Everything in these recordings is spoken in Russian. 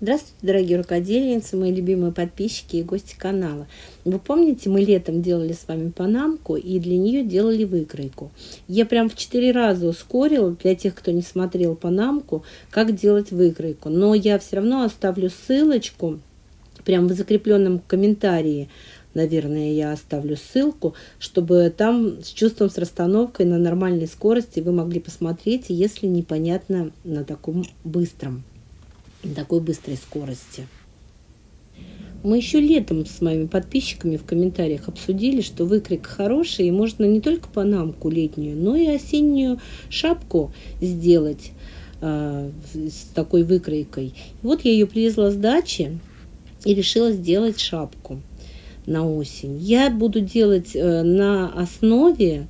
Здравствуйте, дорогие рукодельницы, мои любимые подписчики и гости канала. Вы помните, мы летом делали с вами панамку и для нее делали выкройку. Я прям в 4 раза ускорила для тех, кто не смотрел панамку, как делать выкройку. Но я все равно оставлю ссылочку прям в закрепленном комментарии. Наверное, я оставлю ссылку, чтобы там с чувством, с расстановкой на нормальной скорости вы могли посмотреть, если непонятно на такой быстрой скорости. Мы еще летом с моими подписчиками в комментариях обсудили, что выкройка хорошая, и можно не только панамку летнюю, но и осеннюю шапку сделать с такой выкройкой. Вот я ее привезла с дачи и решила сделать шапку на осень. Я буду делать на основе,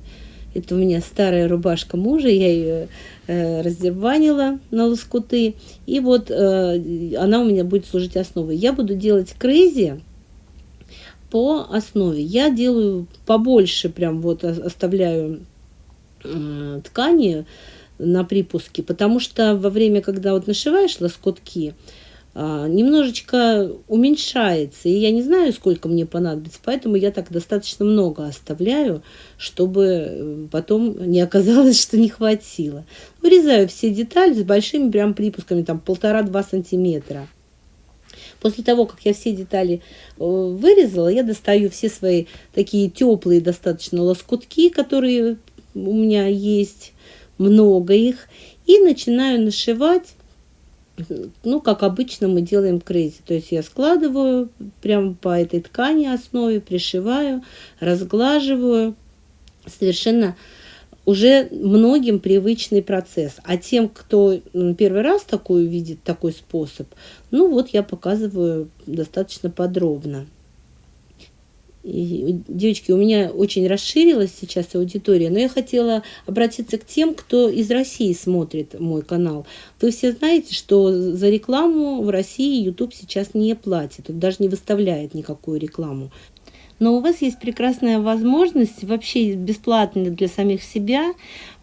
это у меня старая рубашка мужа, я ее раздербанила на лоскуты, и вот она у меня будет служить основой. Я буду делать крейзи по основе. Я делаю побольше, прям вот оставляю ткани на припуске, потому что во время, когда вот нашиваешь лоскутки, немножечко уменьшается, и я не знаю, сколько мне понадобится, поэтому я так достаточно много оставляю, чтобы потом не оказалось, что не хватило. Вырезаю все детали с большими прям припусками, там 1,5-2 сантиметра. После того, как я все детали вырезала, я достаю все свои такие теплые достаточно лоскутки, которые у меня есть, много их, и начинаю нашивать. Ну, как обычно мы делаем крейзи. То есть я складываю прямо по этой ткани основе, пришиваю, разглаживаю. Совершенно уже многим привычный процесс. А тем, кто первый раз такой видит, такой способ, ну вот я показываю достаточно подробно. И, девочки, у меня очень расширилась сейчас аудитория, но я хотела обратиться к тем, кто из России смотрит мой канал. Вы все знаете, что за рекламу в России YouTube сейчас не платит, он даже не выставляет никакую рекламу. Но у вас есть прекрасная возможность вообще бесплатно для самих себя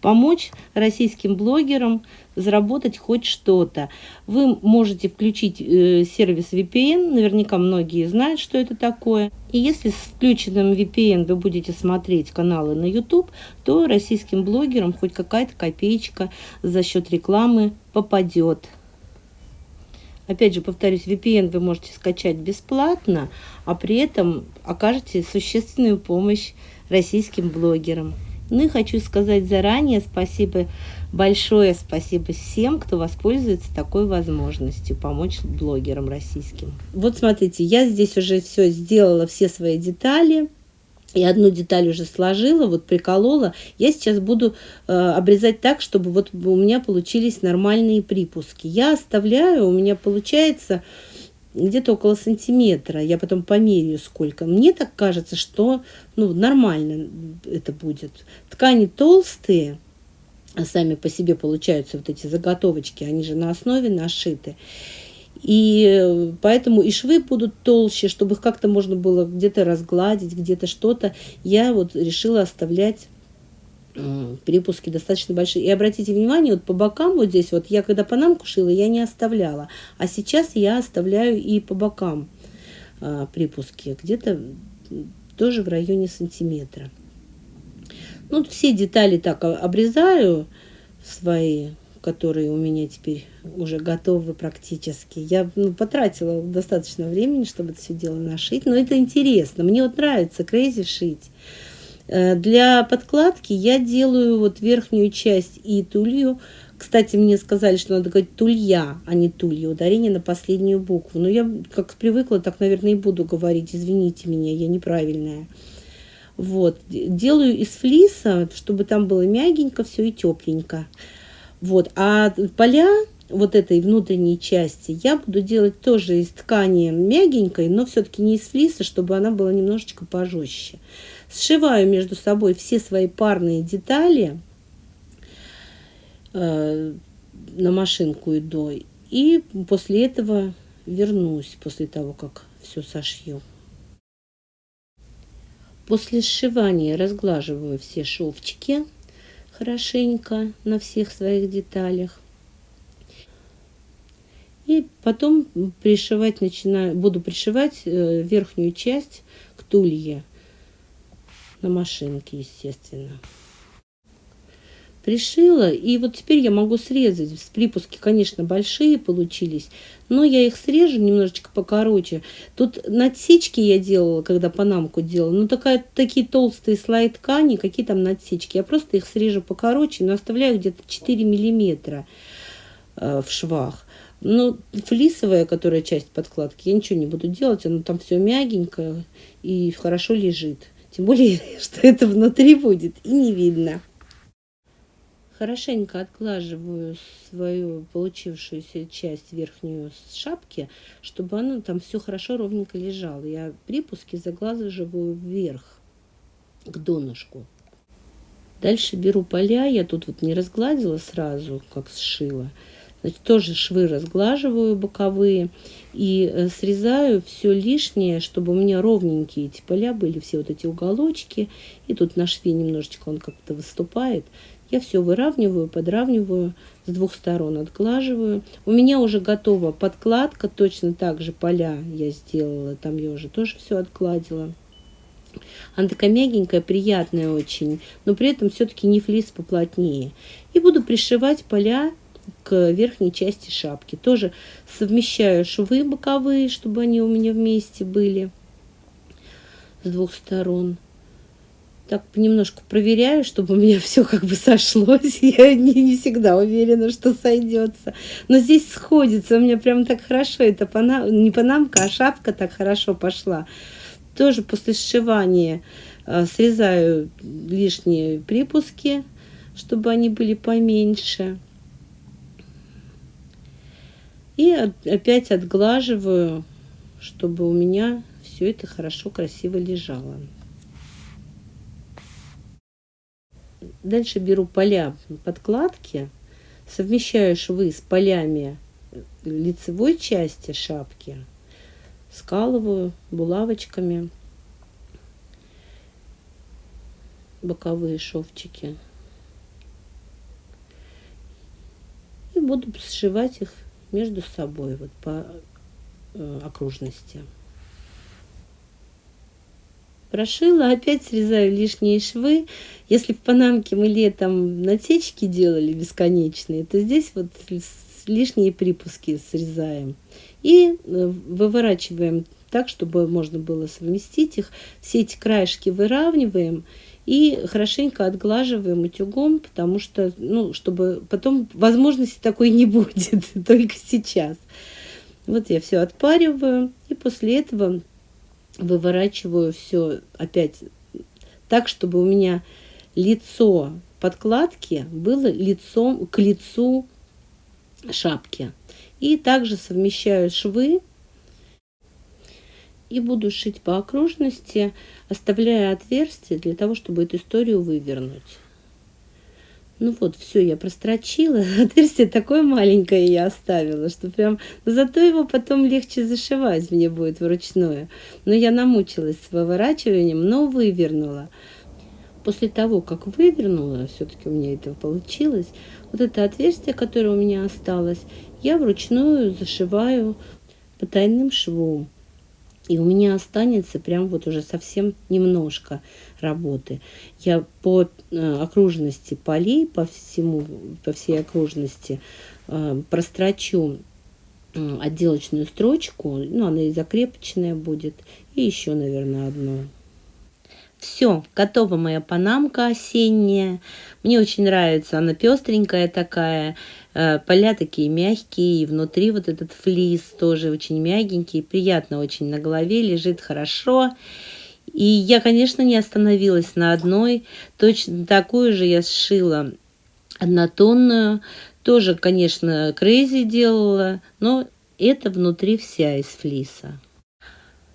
помочь российским блогерам заработать хоть что-то. Вы можете включить сервис VPN, наверняка многие знают, что это такое. И если с включенным VPN вы будете смотреть каналы на YouTube, то российским блогерам хоть какая-то копеечка за счет рекламы попадет. Опять же, повторюсь, VPN вы можете скачать бесплатно, а при этом окажете существенную помощь российским блогерам. Ну и хочу сказать заранее спасибо, большое спасибо всем, кто воспользуется такой возможностью помочь блогерам российским. Вот смотрите, я здесь уже все сделала, все свои детали. И одну деталь уже сложила, вот приколола. Я сейчас буду обрезать так, чтобы вот у меня получились нормальные припуски. Я оставляю, у меня получается где-то около сантиметра. Я потом померяю сколько. Мне так кажется, что нормально это будет. Ткани толстые, а сами по себе получаются вот эти заготовочки, они же на основе нашиты. И поэтому и швы будут толще, чтобы их как-то можно было где-то разгладить, где-то что-то. Я вот решила оставлять припуски достаточно большие. И обратите внимание, вот по бокам вот здесь, вот я когда панамку шила, я не оставляла. А сейчас я оставляю и по бокам припуски, где-то тоже в районе сантиметра. Ну, все детали так обрезаю свои, которые у меня теперь уже готовы практически. Я потратила достаточно времени, чтобы это все дело нашить, но это интересно. Мне вот нравится крейзи шить. Для подкладки я делаю вот верхнюю часть и тулью. Кстати, мне сказали, что надо говорить тулья, а не тулья, ударение на последнюю букву. Но я как привыкла, так, наверное, и буду говорить. Извините меня, я неправильная. Вот. Делаю из флиса, чтобы там было мягенько все и тепленько. Вот, а поля вот этой внутренней части я буду делать тоже из ткани мягенькой, но все-таки не из флиса, чтобы она была немножечко пожестче. Сшиваю между собой все свои парные детали, на машинку иду, и после этого вернусь, после того, как все сошью. После сшивания разглаживаю все шовчики хорошенько на всех своих деталях. И Потом пришивать буду пришивать верхнюю часть к тулье на машинке, естественно. Пришила, и вот теперь я могу срезать. Припуски, конечно, большие получились, но я их срежу немножечко покороче. Тут надсечки я делала, когда панамку делала, ну такие толстые слои ткани, какие там надсечки. Я просто их срежу покороче, но оставляю где-то 4 миллиметра в швах. Ну, флисовая, которая часть подкладки, я ничего не буду делать, оно там все мягенькое и хорошо лежит. Тем более, что это внутри будет и не видно. Хорошенько отглаживаю свою получившуюся часть верхнюю с шапки, чтобы она там все хорошо ровненько лежало. Я припуски заглаживаю вверх, к донышку. Дальше беру поля, я тут вот не разгладила сразу, как сшила. Значит, тоже швы разглаживаю боковые и срезаю все лишнее, чтобы у меня ровненькие эти поля были, все вот эти уголочки. И тут на шве немножечко он как-то выступает. Я все выравниваю, подравниваю, с двух сторон отглаживаю. У меня уже готова подкладка, точно так же поля я сделала, там я уже тоже все отгладила. Она такая мягенькая, приятная очень, но при этом все-таки не флис поплотнее. И буду пришивать поля к верхней части шапки. Тоже совмещаю швы боковые, чтобы они у меня вместе были с двух сторон. Так понемножку проверяю, чтобы у меня все как бы сошлось. Я не всегда уверена, что сойдется. Но здесь сходится. У меня прям так хорошо. Это не панамка, а шапка так хорошо пошла. Тоже после сшивания срезаю лишние припуски, чтобы они были поменьше. И опять отглаживаю, чтобы у меня все это хорошо, красиво лежало. Дальше беру поля подкладки, совмещаю швы с полями лицевой части шапки, скалываю булавочками боковые шовчики и буду сшивать их между собой вот по окружности. Прошила, опять срезаю лишние швы. Если в панамке мы летом натечки делали бесконечные, то здесь вот лишние припуски срезаем. И выворачиваем так, чтобы можно было совместить их. Все эти краешки выравниваем и хорошенько отглаживаем утюгом, потому что, ну, чтобы потом возможности такой не будет, только сейчас. Вот я все отпариваю, и после этого выворачиваю все опять так, чтобы у меня лицо подкладки было лицом к лицу шапки. И также совмещаю швы и буду шить по окружности, оставляя отверстие для того, чтобы эту историю вывернуть. Ну вот, все, я прострочила. Отверстие такое маленькое я оставила, что прям... Но зато его потом легче зашивать мне будет вручную. Но я намучилась с выворачиванием, но вывернула. После того, как вывернула, все-таки у меня это получилось, вот это отверстие, которое у меня осталось, я вручную зашиваю потайным швом. И у меня останется прям вот уже совсем немножко работы. Я по окружности полей, по всей окружности прострочу отделочную строчку. Ну, она и закрепочная будет. И еще, наверное, одну. Все, готова моя панамка осенняя. Мне очень нравится, она пестренькая такая, поля такие мягкие, и внутри вот этот флис тоже очень мягенький, приятно очень на голове, лежит хорошо. И я, конечно, не остановилась на одной, точно такую же я сшила однотонную, тоже, конечно, крейзи делала, но это внутри вся из флиса.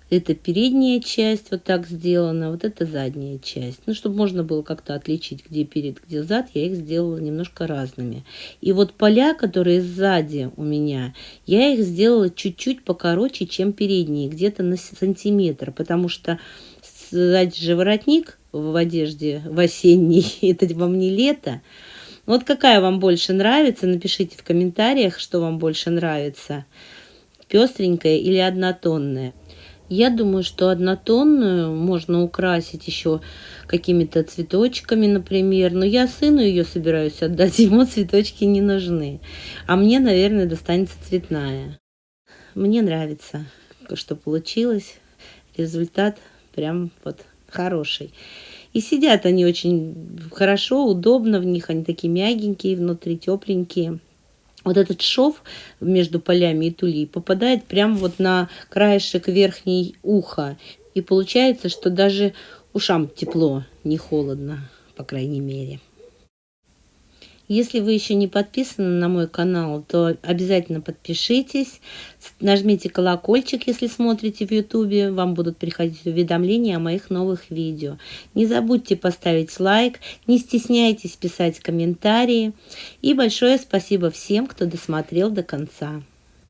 Это передняя часть вот так сделана, вот это задняя часть. Ну, чтобы можно было как-то отличить, где перед, где зад, я их сделала немножко разными. И вот поля, которые сзади у меня, я их сделала чуть-чуть покороче, чем передние, где-то на сантиметр, потому что сзади же воротник в одежде в осенней, это вам не лето. Вот какая вам больше нравится, напишите в комментариях, что вам больше нравится. пестренькая или однотонная. Я думаю, что однотонную можно украсить еще какими-то цветочками, например. Но я сыну ее собираюсь отдать, ему цветочки не нужны. А мне, наверное, достанется цветная. Мне нравится, что получилось. Результат прям вот хороший. И сидят они очень хорошо, удобно в них. Они такие мягенькие, внутри тепленькие. Вот этот шов между полями и тулей попадает прямо вот на краешек верхней уха. И получается, что даже ушам тепло, не холодно, по крайней мере. Если вы еще не подписаны на мой канал, то обязательно подпишитесь, нажмите колокольчик, если смотрите в YouTube, вам будут приходить уведомления о моих новых видео. Не забудьте поставить лайк, не стесняйтесь писать комментарии. И большое спасибо всем, кто досмотрел до конца.